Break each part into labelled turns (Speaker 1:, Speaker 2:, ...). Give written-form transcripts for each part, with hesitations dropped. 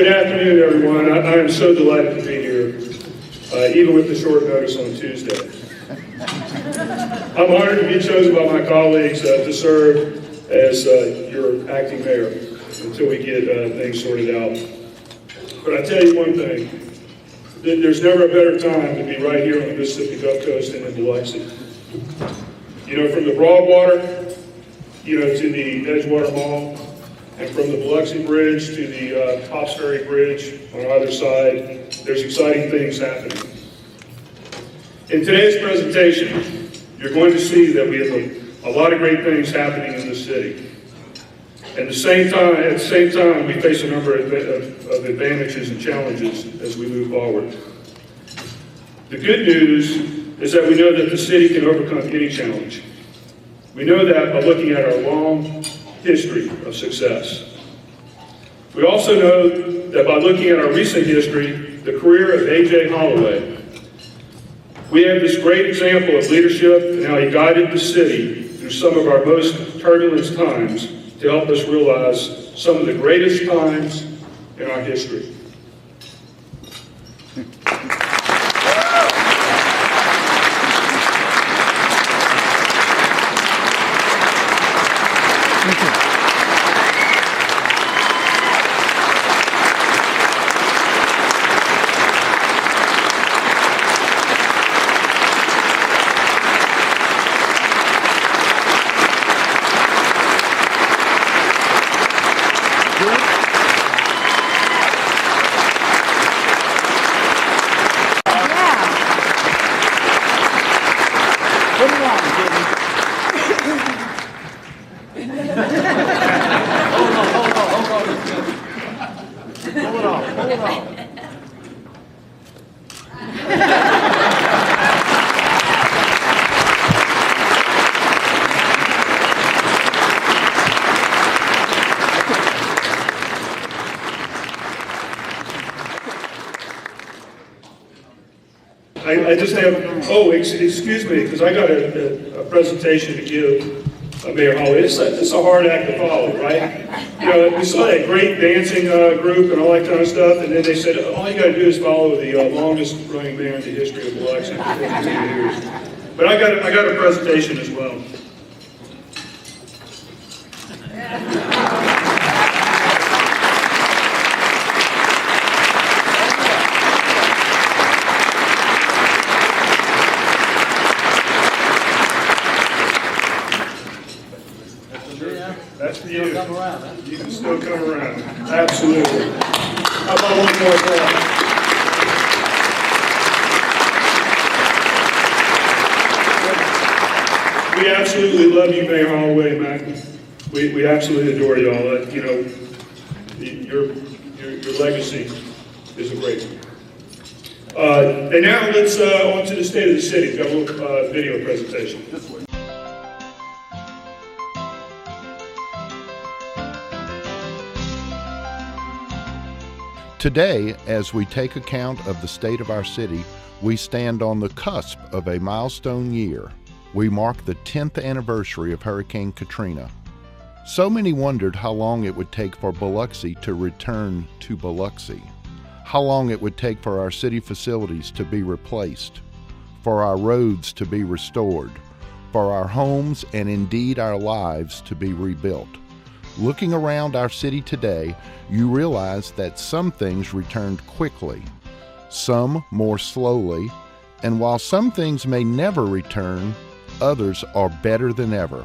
Speaker 1: Good afternoon, everyone. I am so delighted to be here, even with the short notice on Tuesday. I'm honored to be chosen by my colleagues to serve as your acting mayor until we get things sorted out. But I tell you one thing, there's never a better time to be right here on the Mississippi Gulf Coast and in Biloxi. You know, from the Broadwater, to the Edgewater Mall, and from the Biloxi Bridge to the Pops Ferry Bridge on either side, there's exciting things happening. In today's presentation, you're going to see that we have a lot of great things happening in this city. At the same time, we face a number of advantages and challenges as we move forward. The good news is that we know that the city can overcome any challenge. We know that by looking at our long history of success. We also know that by looking at our recent history, the career of A.J. Holloway, we have this great example of leadership and how he guided the city through some of our most turbulent times to help us realize some of the greatest times in our history. I just have, excuse me, because I got a presentation to give Mayor Holloway. It's a hard act to follow, right? We saw that great dancing group and all that kind of stuff, and then they said, all you got to do is follow the longest running mayor in the history of Biloxi for 42 years. But I got a presentation as well. That's for you. Come around, huh? You can still come around. Absolutely. How about one more thing? We absolutely love you, Mayor Holloway, man. We absolutely adore y'all. Your legacy is a great one. And now let's on to the state of the city. We've got a little video presentation. This way.
Speaker 2: Today, as we take account of the state of our city, we stand on the cusp of a milestone year. We mark the 10th anniversary of Hurricane Katrina. So many wondered how long it would take for Biloxi to return to Biloxi, how long it would take for our city facilities to be replaced, for our roads to be restored, for our homes and indeed our lives to be rebuilt. Looking around our city today, you realize that some things returned quickly, some more slowly, and while some things may never return, others are better than ever.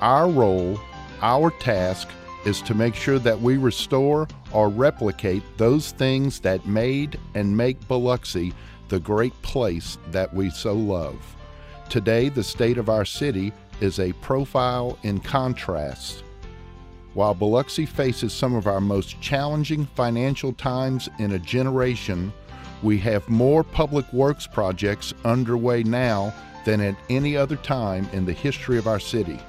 Speaker 2: Our role, our task, is to make sure that we restore or replicate those things that made and make Biloxi the great place that we so love. Today, the state of our city is a profile in contrast. While Biloxi faces some of our most challenging financial times in a generation, we have more public works projects underway now than at any other time in the history of our city.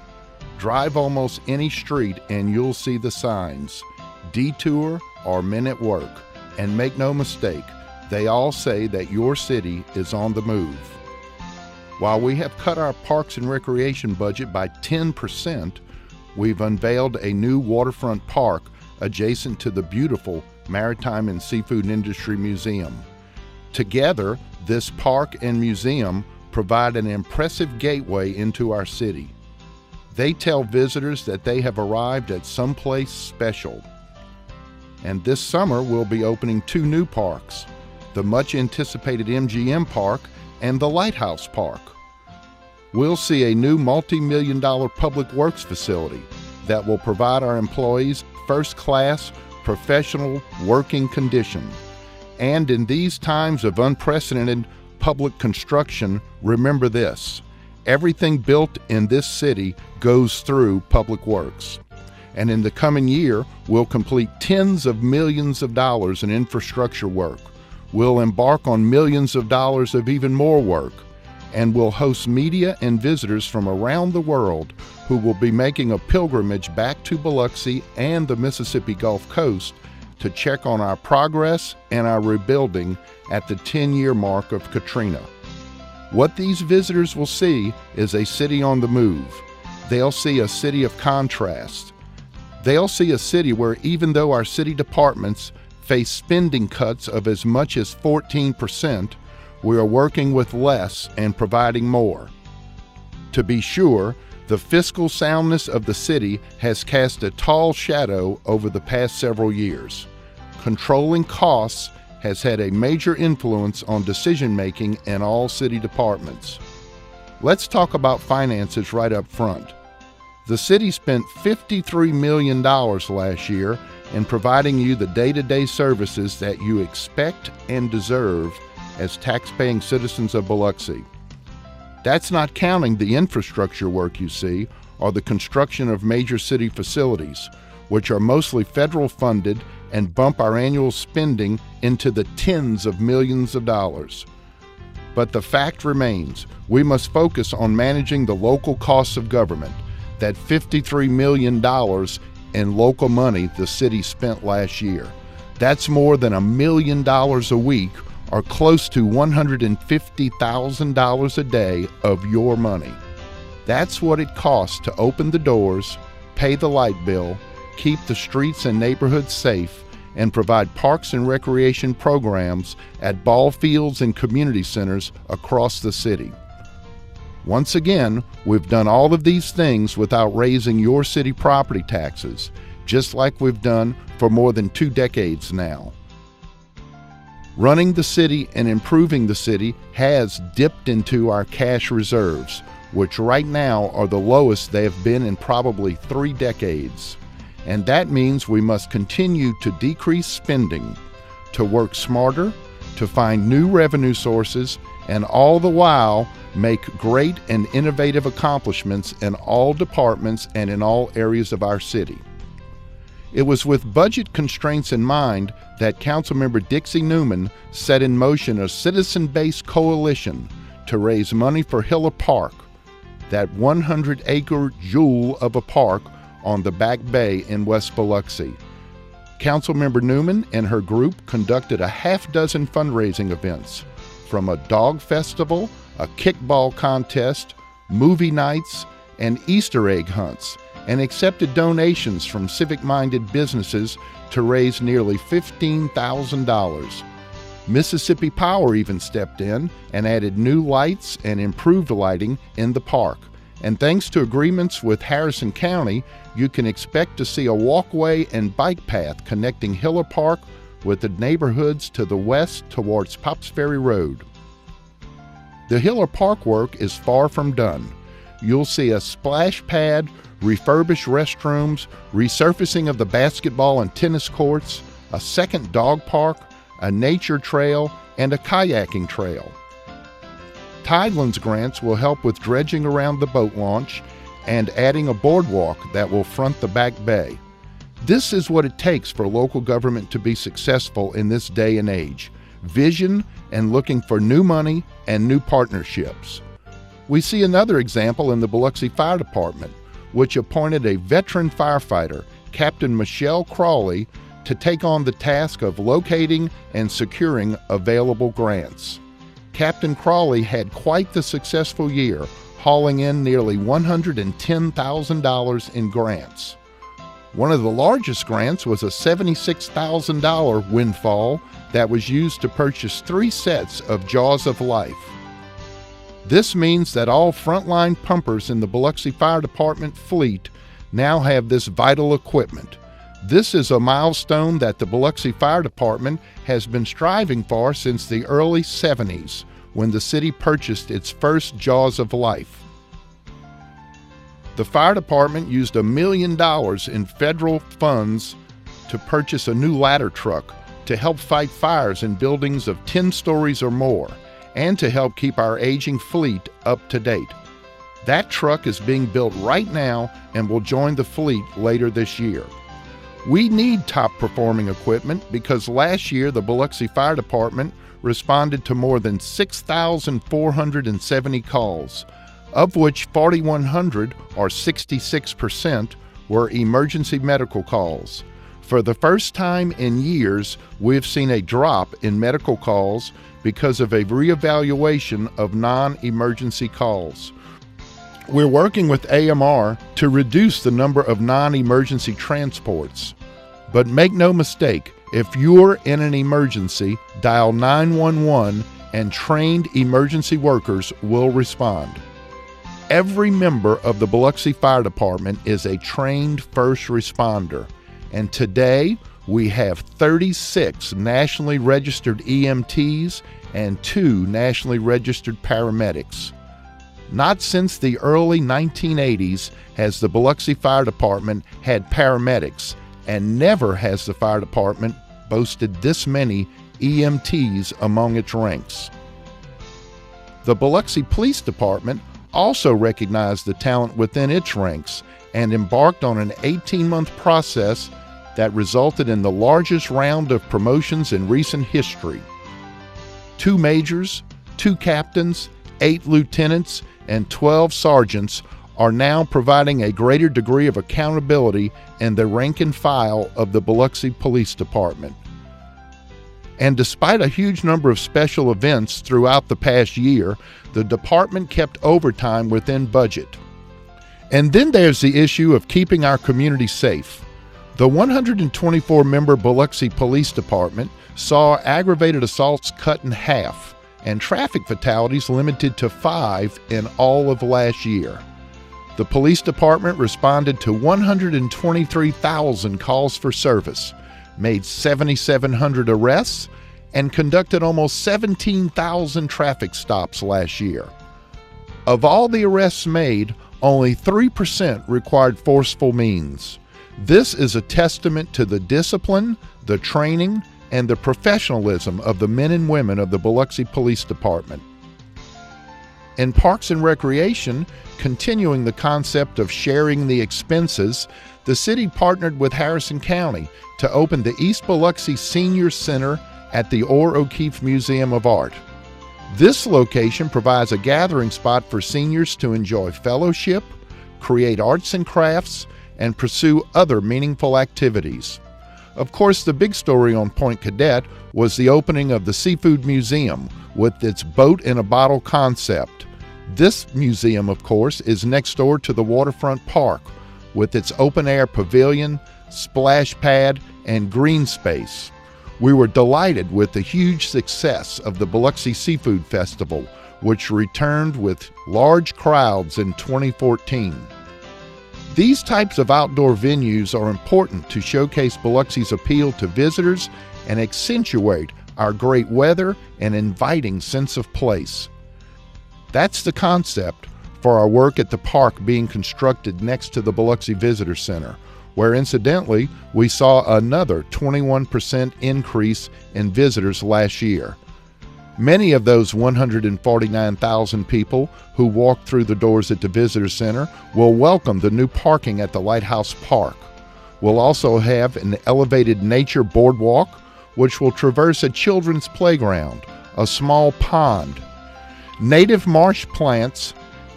Speaker 2: Drive almost any street and you'll see the signs, detour or men at work. And make no mistake, they all say that your city is on the move. While we have cut our parks and recreation budget by 10%, we've unveiled a new waterfront park adjacent to the beautiful Maritime and Seafood Industry Museum. Together, this park and museum provide an impressive gateway into our city. They tell visitors that they have arrived at someplace special. And this summer, we'll be opening 2 new parks, the much anticipated MGM Park and the Lighthouse Park. We'll see a new multi-million-dollar public works facility that will provide our employees first-class, professional working conditions. And in these times of unprecedented public construction, remember this: everything built in this city goes through public works. And in the coming year, we'll complete tens of millions of dollars in infrastructure work. We'll embark on millions of dollars of even more work. And we'll host media and visitors from around the world who will be making a pilgrimage back to Biloxi and the Mississippi Gulf Coast to check on our progress and our rebuilding at the 10-year mark of Katrina. What these visitors will see is a city on the move. They'll see a city of contrast. They'll see a city where even though our city departments face spending cuts of as much as 14%, we are working with less and providing more. To be sure, the fiscal soundness of the city has cast a tall shadow over the past several years. Controlling costs has had a major influence on decision-making in all city departments. Let's talk about finances right up front. The city spent $53 million last year in providing you the day-to-day services that you expect and deserve as tax-paying citizens of Biloxi. That's not counting the infrastructure work you see or the construction of major city facilities, which are mostly federal funded and bump our annual spending into the tens of millions of dollars. But the fact remains, we must focus on managing the local costs of government. That $53 million in local money the city spent last year. That's more than $1 million a week, or close to $150,000 a day of your money. That's what it costs to open the doors, pay the light bill, keep the streets and neighborhoods safe, and provide parks and recreation programs at ball fields and community centers across the city. Once again, we've done all of these things without raising your city property taxes, just like we've done for more than 2 decades now. Running the city and improving the city has dipped into our cash reserves, which right now are the lowest they have been in probably 3 decades. And that means we must continue to decrease spending, to work smarter, to find new revenue sources, and all the while make great and innovative accomplishments in all departments and in all areas of our city. It was with budget constraints in mind that Councilmember Dixie Newman set in motion a citizen-based coalition to raise money for Hiller Park, that 100-acre jewel of a park on the Back Bay in West Biloxi. Councilmember Newman and her group conducted a half-dozen fundraising events, from a dog festival, a kickball contest, movie nights, and Easter egg hunts, and accepted donations from civic-minded businesses to raise nearly $15,000. Mississippi Power even stepped in and added new lights and improved lighting in the park. And thanks to agreements with Harrison County, you can expect to see a walkway and bike path connecting Hiller Park with the neighborhoods to the west towards Pops Ferry Road. The Hiller Park work is far from done. You'll see a splash pad, refurbished restrooms, resurfacing of the basketball and tennis courts, a second dog park, a nature trail, and a kayaking trail. Tidelands grants will help with dredging around the boat launch and adding a boardwalk that will front the Back Bay. This is what it takes for local government to be successful in this day and age: vision and looking for new money and new partnerships. We see another example in the Biloxi Fire Department, which appointed a veteran firefighter, Captain Michelle Crawley, to take on the task of locating and securing available grants. Captain Crawley had quite the successful year, hauling in nearly $110,000 in grants. One of the largest grants was a $76,000 windfall that was used to purchase 3 sets of Jaws of Life. This means that all frontline pumpers in the Biloxi Fire Department fleet now have this vital equipment. This is a milestone that the Biloxi Fire Department has been striving for since the early 70s, when the city purchased its first Jaws of Life. The fire department used $1 million in federal funds to purchase a new ladder truck to help fight fires in buildings of 10 stories or more, and to help keep our aging fleet up to date. That truck is being built right now and will join the fleet later this year. We need top-performing equipment because last year the Biloxi Fire Department responded to more than 6,470 calls, of which 4,100, or 66%, were emergency medical calls. For the first time in years, we've seen a drop in medical calls because of a reevaluation of non-emergency calls. We're working with AMR to reduce the number of non-emergency transports. But make no mistake, if you're in an emergency, dial 911 and trained emergency workers will respond. Every member of the Biloxi Fire Department is a trained first responder, and today we have 36 nationally registered EMTs and 2 nationally registered paramedics. Not since the early 1980s has the Biloxi Fire Department had paramedics, and never has the fire department boasted this many EMTs among its ranks. The Biloxi Police Department also recognized the talent within its ranks and embarked on an 18-month process that resulted in the largest round of promotions in recent history. 2 majors, 2 captains, 8 lieutenants, and 12 sergeants are now providing a greater degree of accountability in the rank and file of the Biloxi Police Department. And despite a huge number of special events throughout the past year, the department kept overtime within budget. And then there's the issue of keeping our community safe. The 124-member Biloxi Police Department saw aggravated assaults cut in half and traffic fatalities limited to 5 in all of last year. The police department responded to 123,000 calls for service, made 7,700 arrests, and conducted almost 17,000 traffic stops last year. Of all the arrests made, only 3% required forceful means. This is a testament to the discipline, the training, and the professionalism of the men and women of the Biloxi Police Department. In Parks and Recreation, continuing the concept of sharing the expenses, the city partnered with Harrison County to open the East Biloxi Senior Center at the Orr O'Keefe Museum of Art. This location provides a gathering spot for seniors to enjoy fellowship, create arts and crafts, and pursue other meaningful activities. Of course, the big story on Point Cadet was the opening of the Seafood Museum with its boat-in-a-bottle concept. This museum, of course, is next door to the waterfront park with its open-air pavilion, splash pad, and green space. We were delighted with the huge success of the Biloxi Seafood Festival, which returned with large crowds in 2014. These types of outdoor venues are important to showcase Biloxi's appeal to visitors and accentuate our great weather and inviting sense of place. That's the concept for our work at the park being constructed next to the Biloxi Visitor Center, where incidentally we saw another 21% increase in visitors last year. Many of those 149,000 people who walked through the doors at the Visitor Center will welcome the new parking at the Lighthouse Park. We'll also have an elevated nature boardwalk, which will traverse a children's playground, a small pond, native marsh plants,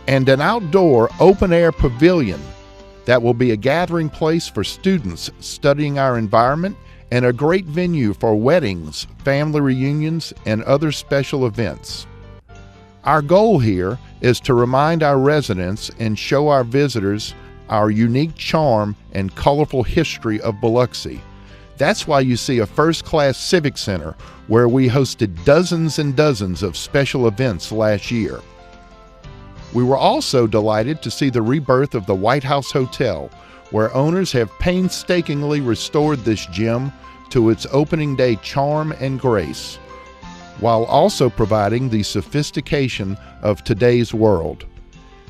Speaker 2: and an outdoor open-air pavilion that will be a gathering place for students studying our environment and a great venue for weddings, family reunions, and other special events. Our goal here is to remind our residents and show our visitors our unique charm and colorful history of Biloxi. That's why you see a first-class civic center where we hosted dozens and dozens of special events last year. We were also delighted to see the rebirth of the White House Hotel, where owners have painstakingly restored this gem to its opening day charm and grace, while also providing the sophistication of today's world.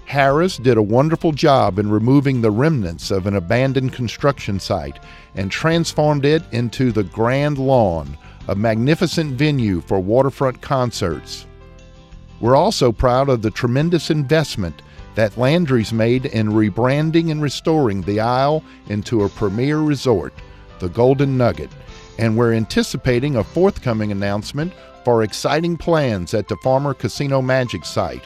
Speaker 2: Harris did a wonderful job in removing the remnants of an abandoned construction site and transformed it into the Grand Lawn, a magnificent venue for waterfront concerts. We're also proud of the tremendous investment that Landry's made in rebranding and restoring the Isle into a premier resort, the Golden Nugget, and we're anticipating a forthcoming announcement for exciting plans at the Farmer Casino Magic site.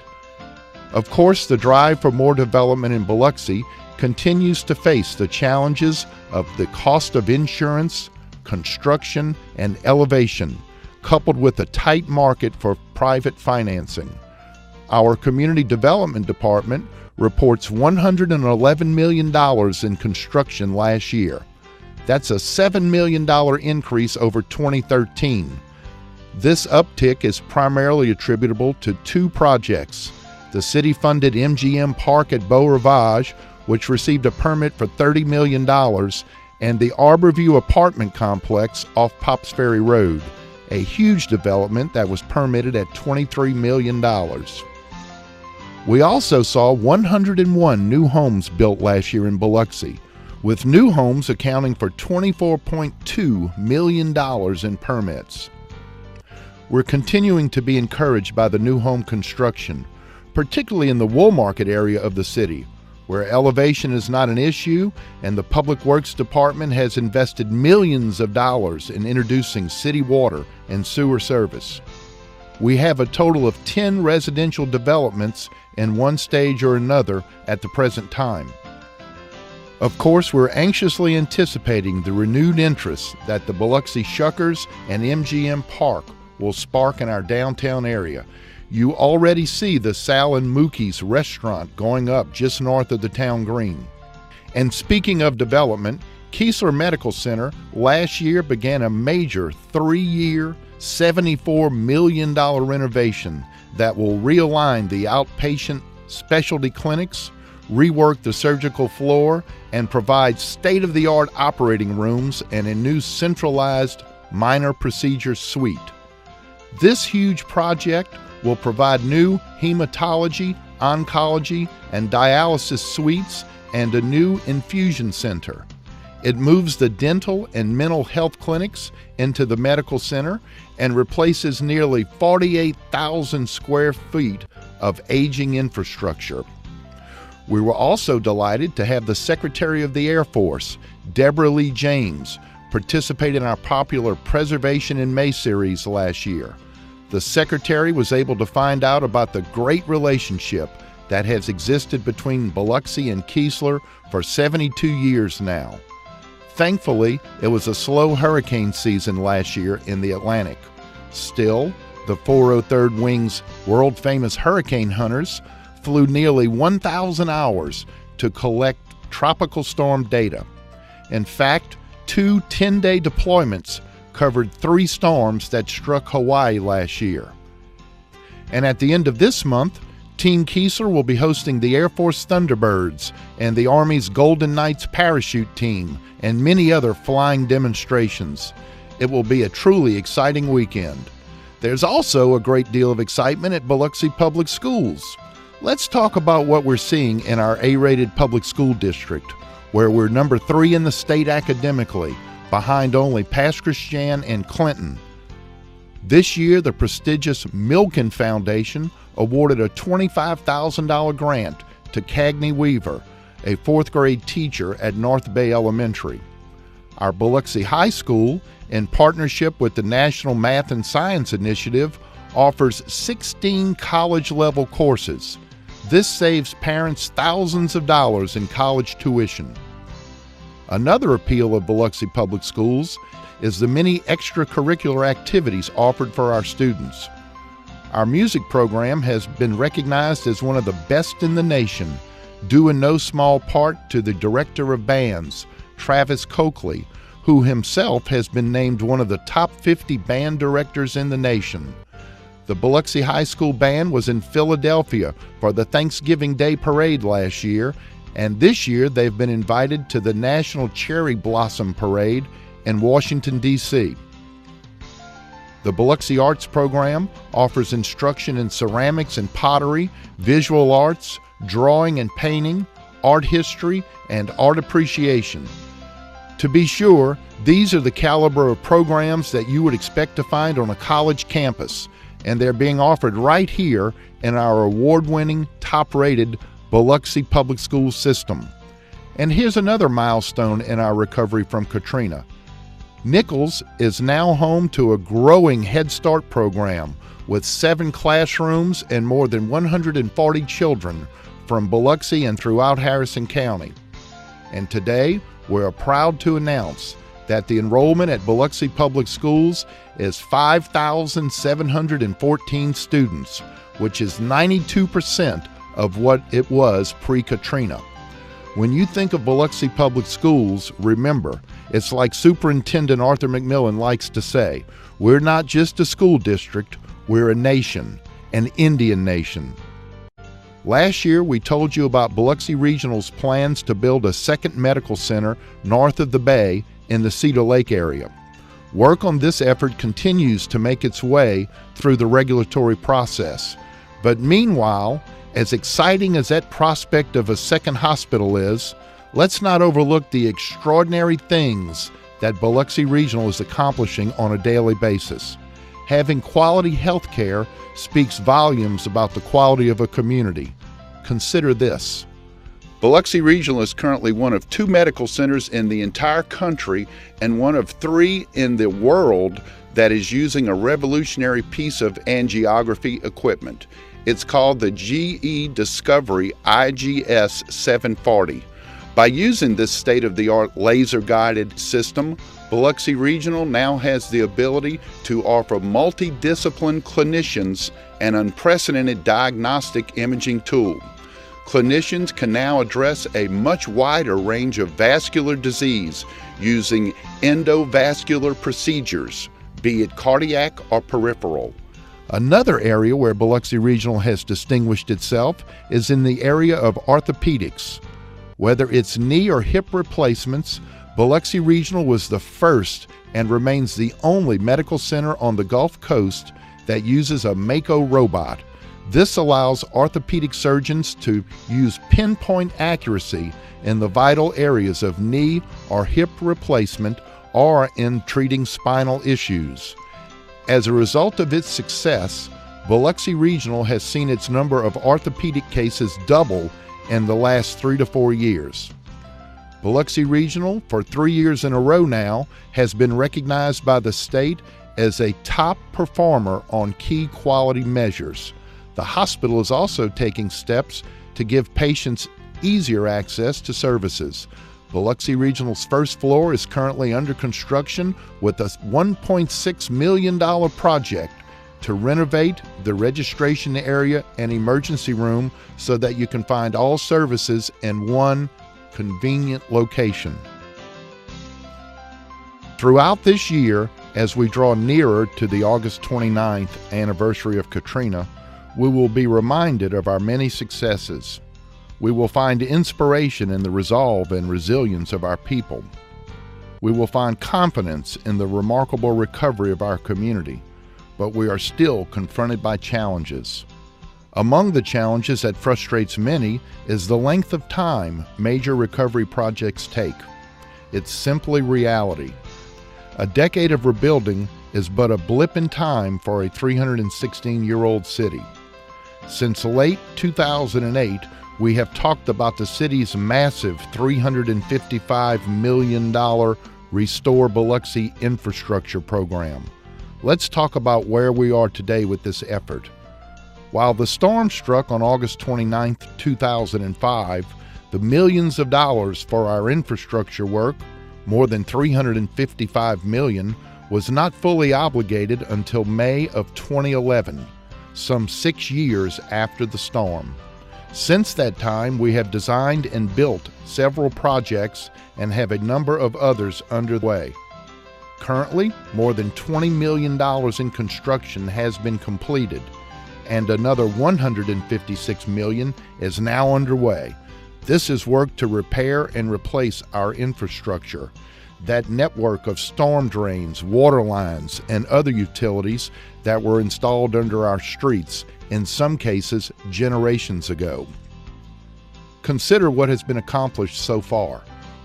Speaker 2: Of course, the drive for more development in Biloxi continues to face the challenges of the cost of insurance, construction, and elevation, coupled with a tight market for private financing. Our Community Development Department reports $111 million in construction last year. That's a $7 million increase over 2013. This uptick is primarily attributable to two projects: the city-funded MGM Park at Beau Rivage, which received a permit for $30 million, and the Arborview apartment complex off Pops Ferry Road, a huge development that was permitted at $23 million. We also saw 101 new homes built last year in Biloxi, with new homes accounting for $24.2 million in permits. We're continuing to be encouraged by the new home construction, particularly in the Wool Market area of the city, where elevation is not an issue and the Public Works Department has invested millions of dollars in introducing city water and sewer service. We have a total of 10 residential developments in one stage or another at the present time. Of course, we're anxiously anticipating the renewed interest that the Biloxi Shuckers and MGM Park will spark in our downtown area. You already see the Sal and Mookie's restaurant going up just north of the town green. And speaking of development, Keesler Medical Center last year began a major 3-year, $74 million renovation that will realign the outpatient specialty clinics, rework the surgical floor, and provide state-of-the-art operating rooms and a new centralized minor procedure suite. This huge project will provide new hematology, oncology, and dialysis suites and a new infusion center. It moves the dental and mental health clinics into the medical center and replaces nearly 48,000 square feet of aging infrastructure. We were also delighted to have the Secretary of the Air Force, Deborah Lee James, participate in our popular Preservation in May series last year. The Secretary was able to find out about the great relationship that has existed between Biloxi and Keesler for 72 years now. Thankfully, it was a slow hurricane season last year in the Atlantic. Still, the 403rd Wing's world-famous hurricane hunters flew nearly 1,000 hours to collect tropical storm data. In fact, 2 10-day deployments covered 3 storms that struck Hawaii last year. And at the end of this month, Team Keesler will be hosting the Air Force Thunderbirds and the Army's Golden Knights parachute team and many other flying demonstrations. It will be a truly exciting weekend. There's also a great deal of excitement at Biloxi Public Schools. Let's talk about what we're seeing in our A-rated public school district, where we're number 3 in the state academically, behind only Pass Christian and Clinton. This year, the prestigious Milken Foundation awarded a $25,000 grant to Cagney Weaver, a 4th grade teacher at North Bay Elementary. Our Biloxi High School, in partnership with the National Math and Science Initiative, offers 16 college-level courses. This saves parents thousands of dollars in college tuition. Another appeal of Biloxi Public Schools is the many extracurricular activities offered for our students. Our music program has been recognized as one of the best in the nation due in no small part to the director of bands, Travis Coakley, who himself has been named one of the top 50 band directors in the nation. The Biloxi High School Band was in Philadelphia for the Thanksgiving Day Parade last year, and this year they've been invited to the National Cherry Blossom Parade in Washington, D.C. The Biloxi Arts Program offers instruction in ceramics and pottery, visual arts, drawing and painting, art history, and art appreciation. To be sure, these are the caliber of programs that you would expect to find on a college campus, and they're being offered right here in our award-winning, top-rated Biloxi Public School system. And here's another milestone in our recovery from Katrina. Nichols is now home to a growing Head Start program with 7 classrooms and more than 140 children from Biloxi and throughout Harrison County. And today, we're proud to announce that the enrollment at Biloxi Public Schools is 5,714 students, which is 92% of what it was pre-Katrina. When you think of Biloxi Public Schools, remember, it's like Superintendent Arthur McMillan likes to say, we're not just a school district, we're a nation, an Indian nation. Last year, we told you about Biloxi Regional's plans to build a second medical center north of the bay in the Cedar Lake area. Work on this effort continues to make its way through the regulatory process. But meanwhile, as exciting as that prospect of a second hospital is, let's not overlook the extraordinary things that Biloxi Regional is accomplishing on a daily basis. Having quality health care speaks volumes about the quality of a community. Consider this. Biloxi Regional is currently one of 2 medical centers in the entire country and one of 3 in the world that is using a revolutionary piece of angiography equipment. It's called the GE Discovery IGS 740. By using this state-of-the-art laser-guided system, Biloxi Regional now has the ability to offer multidisciplined clinicians an unprecedented diagnostic imaging tool. Clinicians can now address a much wider range of vascular disease using endovascular procedures, be it cardiac or peripheral. Another area where Biloxi Regional has distinguished itself is in the area of orthopedics. Whether it's knee or hip replacements, Biloxi Regional was the first and remains the only medical center on the Gulf Coast that uses a Mako robot. This allows orthopedic surgeons to use pinpoint accuracy in the vital areas of knee or hip replacement or in treating spinal issues. As a result of its success, Biloxi Regional has seen its number of orthopedic cases double in the last 3 to 4 years. Biloxi Regional, for 3 years in a row now, has been recognized by the state as a top performer on key quality measures. The hospital is also taking steps to give patients easier access to services. Biloxi Regional's first floor is currently under construction with a $1.6 million project to renovate the registration area and emergency room so that you can find all services in one convenient location. Throughout this year, as we draw nearer to the August 29th anniversary of Katrina, we will be reminded of our many successes. We will find inspiration in the resolve and resilience of our people. We will find confidence in the remarkable recovery of our community, but we are still confronted by challenges. Among the challenges that frustrates many is the length of time major recovery projects take. It's simply reality. A decade of rebuilding is but a blip in time for a 316-year-old city. Since late 2008, we have talked about the city's massive $355 million Restore Biloxi infrastructure program. Let's talk about where we are today with this effort. While the storm struck on August 29, 2005, the millions of dollars for our infrastructure work, more than $355 million, was not fully obligated until May of 2011, some 6 years after the storm. Since that time, we have designed and built several projects and have a number of others underway. Currently, more than $20 million in construction has been completed, and another $156 million is now underway. This is work to repair and replace our infrastructure, that network of storm drains, water lines, and other utilities that were installed under our streets, in some cases generations ago. Consider what has been accomplished so far.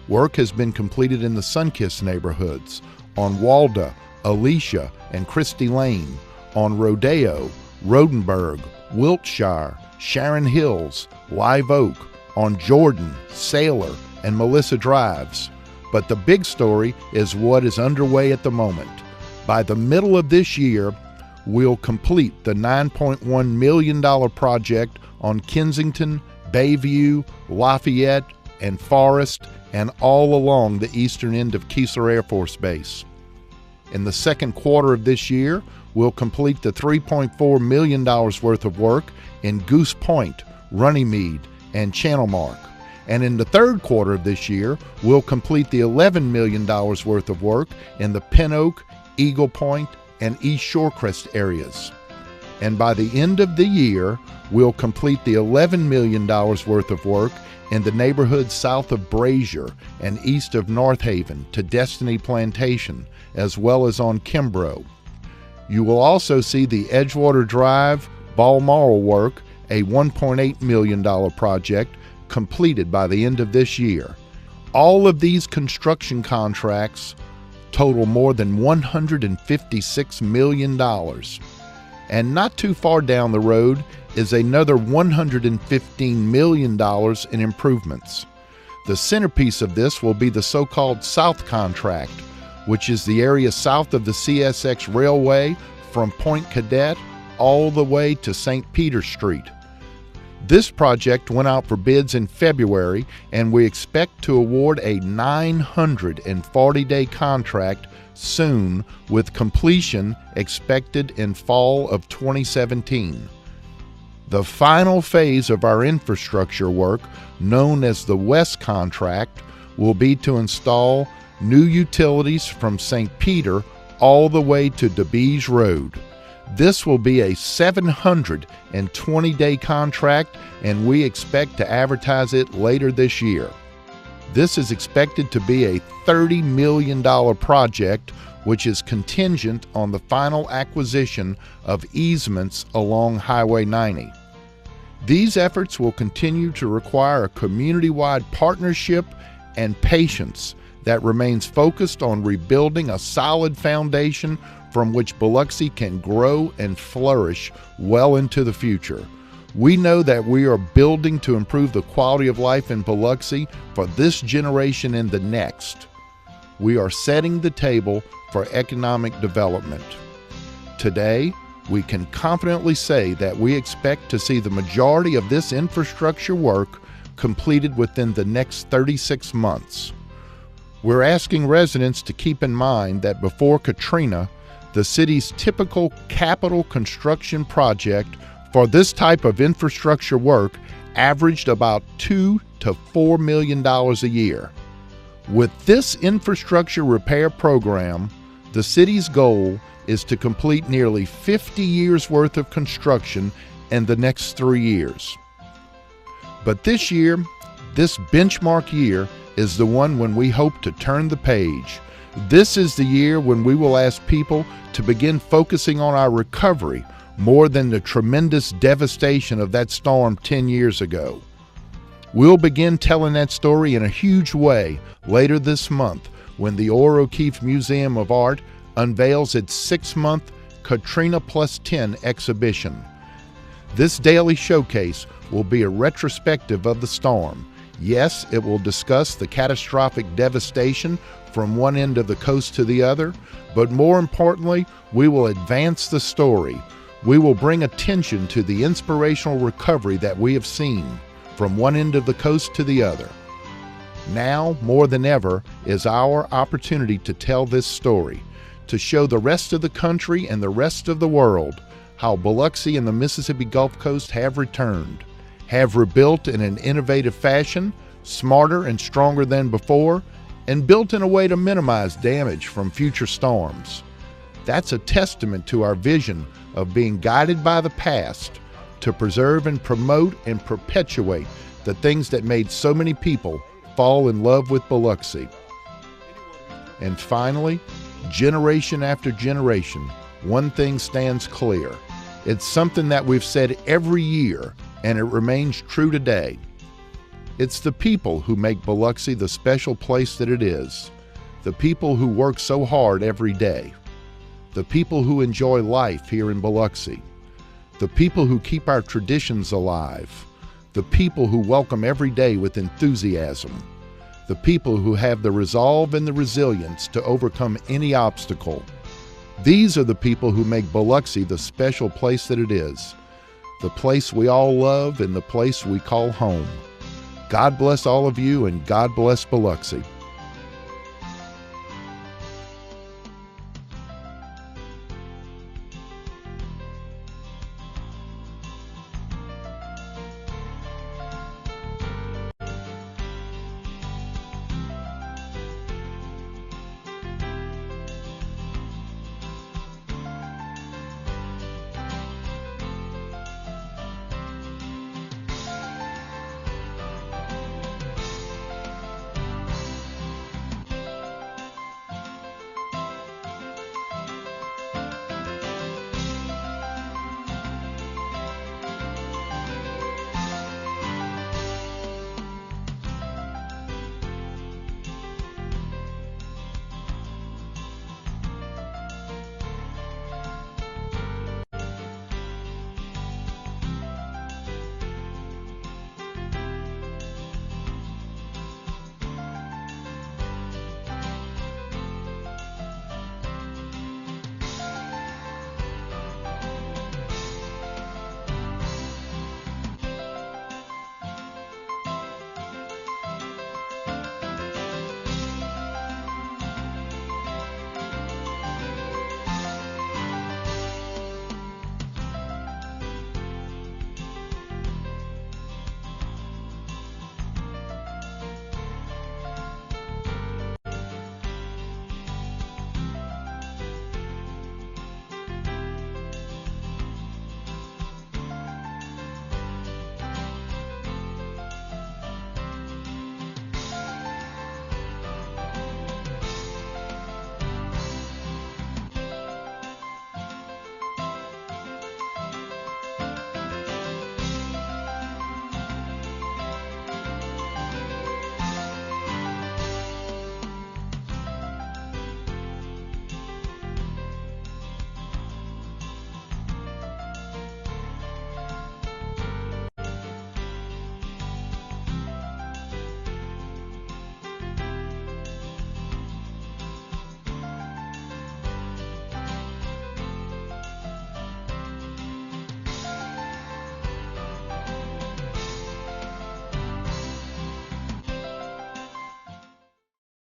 Speaker 2: Work has been completed in the Sunkist neighborhoods, on Walda, Alicia, and Christie Lane, on Rodeo, Rodenberg, Wiltshire, Sharon Hills, Live Oak, on Jordan, Sailor, and Melissa Drives. But the big story is what is underway at the moment. By the middle of this year, we'll complete the $9.1 million project on Kensington, Bayview, Lafayette, and Forest, and all along the eastern end of Keesler Air Force Base. In the second quarter of this year, we'll complete the $3.4 million worth of work in Goose Point, Runnymede, and Channel Mark. And in the third quarter of this year, we'll complete the $11 million worth of work in the Pin Oak, Eagle Point, and East Shorecrest areas. And by the end of the year, we'll complete the $11 million worth of work in the neighborhoods south of Brazier and east of North Haven to Destiny Plantation, as well as on Kimbrough. You will also see the Edgewater Drive, Balmoral work, a $1.8 million project, completed by the end of this year. All of these construction contracts total more than $156 million. And not too far down the road is another $115 million in improvements. The centerpiece of this will be the so-called South Contract, which is the area south of the CSX Railway from Point Cadet all the way to St. Peter Street. This project went out for bids in February, and we expect to award a 940-day contract soon, with completion expected in fall of 2017. The final phase of our infrastructure work, known as the West Contract, will be to install new utilities from St. Peter all the way to DeBees Road. This will be a 720-day contract, and we expect to advertise it later this year. This is expected to be a $30 million project, which is contingent on the final acquisition of easements along Highway 90. These efforts will continue to require a community-wide partnership and patience that remains focused on rebuilding a solid foundation from which Biloxi can grow and flourish well into the future. We know that we are building to improve the quality of life in Biloxi for this generation and the next. We are setting the table for economic development. Today, we can confidently say that we expect to see the majority of this infrastructure work completed within the next 36 months. We're asking residents to keep in mind that before Katrina, the city's typical capital construction project for this type of infrastructure work averaged about $2 to $4 million a year. With this infrastructure repair program, the city's goal is to complete nearly 50 years worth of construction in the next 3 years. But this year, this benchmark year, is the one when we hope to turn the page. This is the year when we will ask people to begin focusing on our recovery more than the tremendous devastation of that storm 10 years ago. We'll begin telling that story in a huge way later this month when the Orr O'Keefe Museum of Art unveils its 6-month Katrina Plus 10 exhibition. This daily showcase will be a retrospective of the storm. Yes, it will discuss the catastrophic devastation from one end of the coast to the other, but more importantly, we will advance the story. We will bring attention to the inspirational recovery that we have seen from one end of the coast to the other. Now, more than ever, is our opportunity to tell this story, to show the rest of the country and the rest of the world how Biloxi and the Mississippi Gulf Coast have returned, have rebuilt in an innovative fashion, smarter and stronger than before, and built in a way to minimize damage from future storms. That's a testament to our vision of being guided by the past to preserve and promote and perpetuate the things that made so many people fall in love with Biloxi. And finally, generation after generation, one thing stands clear. It's something that we've said every year, and it remains true today. It's the people who make Biloxi the special place that it is, the people who work so hard every day, the people who enjoy life here in Biloxi, the people who keep our traditions alive, the people who welcome every day with enthusiasm, the people who have the resolve and the resilience to overcome any obstacle. These are the people who make Biloxi the special place that it is, the place we all love and the place we call home. God bless all of you, and God bless Biloxi.